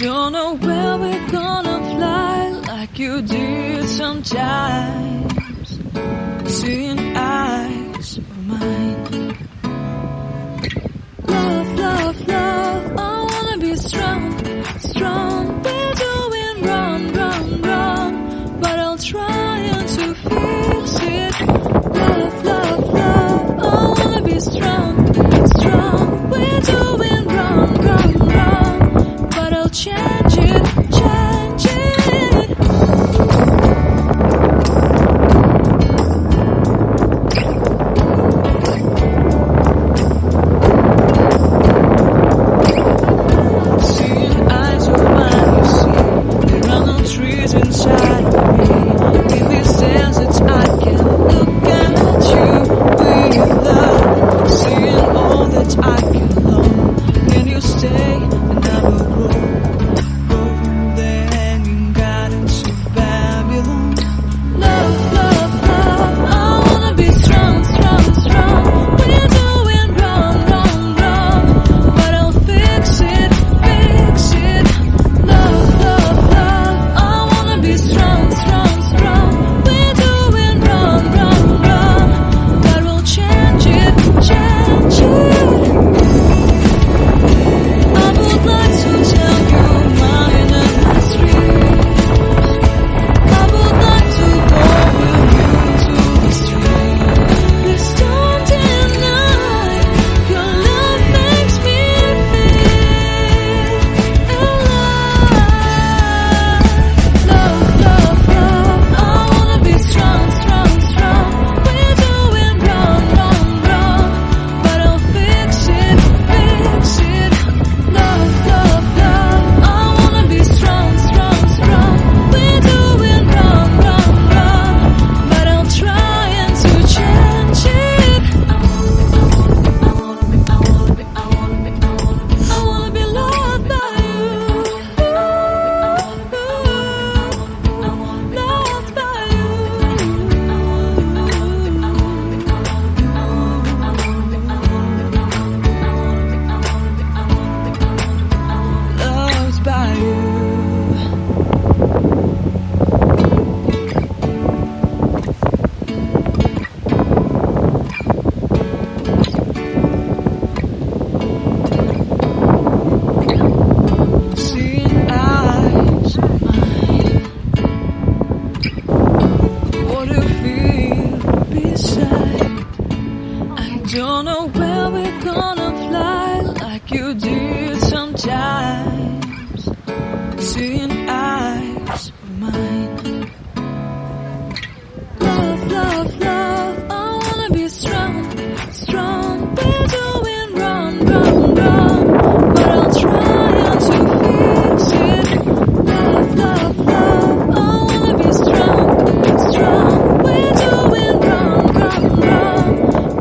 don't know where we're gonna fly like you did sometimes. Seeing eyes of mine. Love, love, love, I wanna be strong, strong. We're doing wrong, wrong, wrong, but I'll try to fix it. Love, love, love, I wanna be strong, strong. We're doing wrong, wrong, wrong, but I'll change it, change it. Seeing eyes of mine, you see, there are no trees inside of me. In this desert I can look at you with love. Seeing all that I can learn. Can you stay and I will grow? Grow the hanging gardens of Babylon. Love, love, love, I wanna be strong, strong, strong. We're doing wrong, wrong, wrong, but I'll fix it, fix it. Love, love, love, I wanna be strong, strong, strong. We're doing wrong, wrong, wrong, but we'll change it, change it. I would like to tell you mine and my street. I would like to go with you to the street. Please don't deny your love makes me feel alive. Love, love, love, I wanna be strong, strong, strong. We're doing wrong, wrong, wrong, but I'll fix it, fix it. Love, love, love, I wanna be strong, strong, strong. We're doing wrong, wrong, wrong, but I'll try to change it. I wanna be loved by you. Loved by you. Loved by you. Seeing eyes of mine. What do you feel beside? I don't know where we're gonna fly like you did sometimes. Seeing eyes of mine. Love, love, love, I wanna be strong, strong. We're doing wrong, wrong, wrong, but I'll try to fix it. Love, love, love, I wanna be strong, strong. We're doing wrong, wrong, wrong,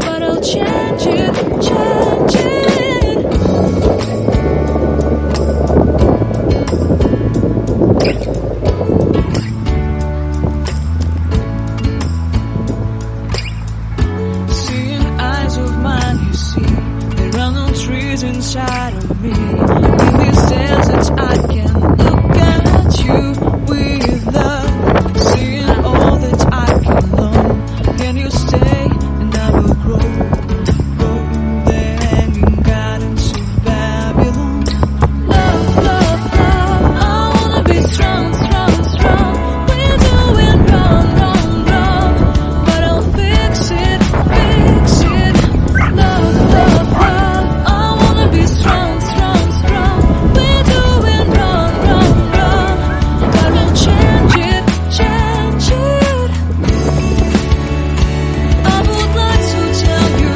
but I'll change it, change it. Seeing eyes of mine, you see, there are no trees inside of me. In this desert I can look at you with love. Seeing all that I can learn. Can you stay and I will grow? Grow the hanging gardens of Babylon. Love, love, love, I wanna be strong, strong, strong. We're doing wrong, wrong, wrong, but I'll fix it, fix it. Love, love, love, I wanna be strong, strong, strong. We're doing wrong, wrong, wrong, but I'll change it, change it. I would like to tell you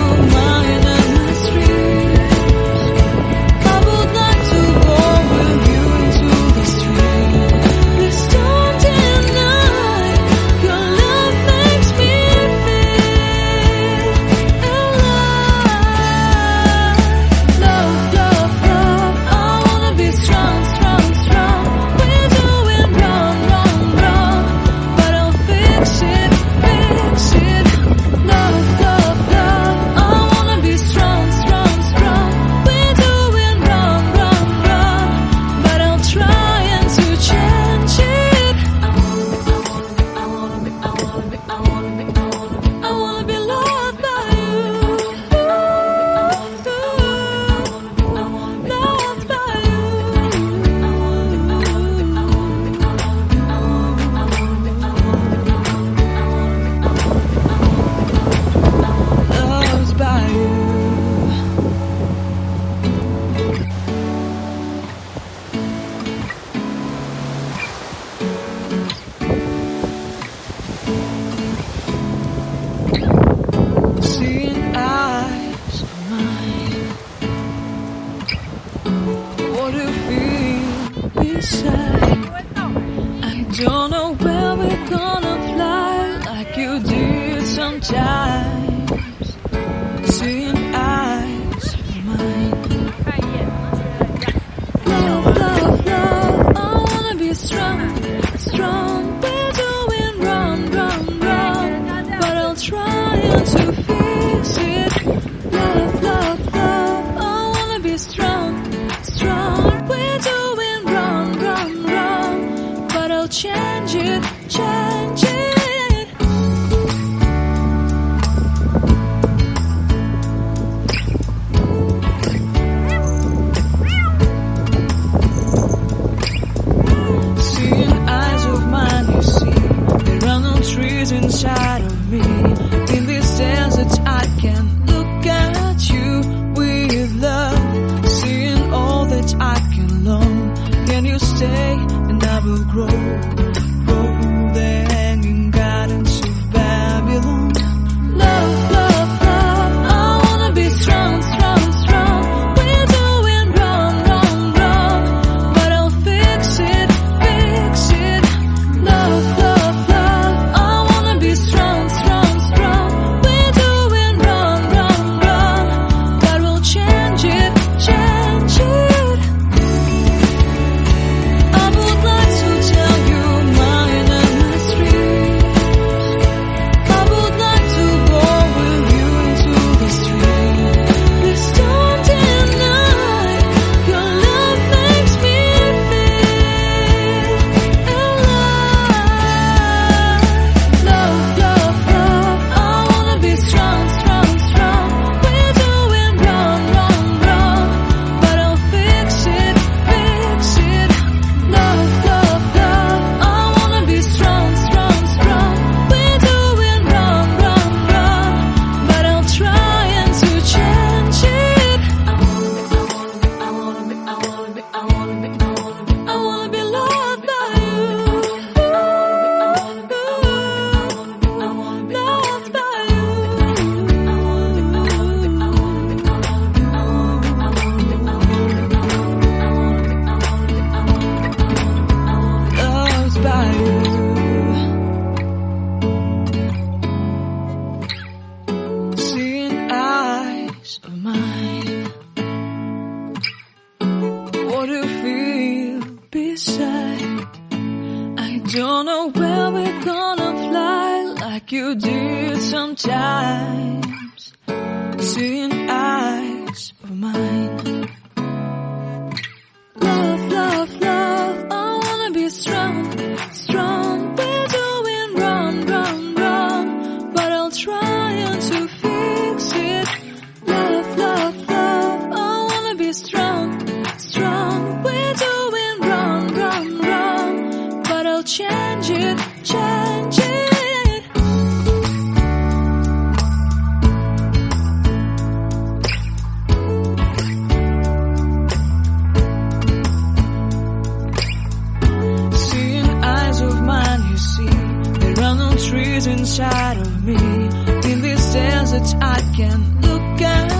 to fix it. Love, love, love, I wanna be strong, strong. We're doing wrong, wrong, wrong, but I'll change it, change it. Inside of me, in this desert I can look at you with love, seeing all that I can long. Can you stay and I will grow the hanging gardens of Babylon. Love, love, love, I wanna be strong, strong, strong. We're doing wrong, wrong, wrong, but I'll fix it, fix it. Love, love, love, strong, strong, strong. We're doing wrong, wrong, wrong, but we'll change it, change it. I would like to tell you mine and my street. I would like to go with you into the street. Please don't deny, your love makes me feel alive. Love, love, love, I wanna be strong, strong, strong. We're doing wrong, wrong, wrong, but I'll fix it, fix it. Love, love, love, I wanna be strong, strong, strong. We're doing wrong, wrong, wrong, but I'll try and to change it. I wanna be loved by you. Loved by you. Loved by you. Seeing eyes of mine. What do you feel beside? I don't know where we're gonna fly like you did sometimes. Seeing eyes of mine. Love, love, love, I wanna be strong, strong. We're doing wrong, wrong, wrong, but I'll try and to fix it. Love, love, love, I wanna be strong, strong. We're doing wrong, wrong, wrong, but I'll change it, change it. Seeing eyes of mine, you see, there are no trees inside of me. In this desert I can look at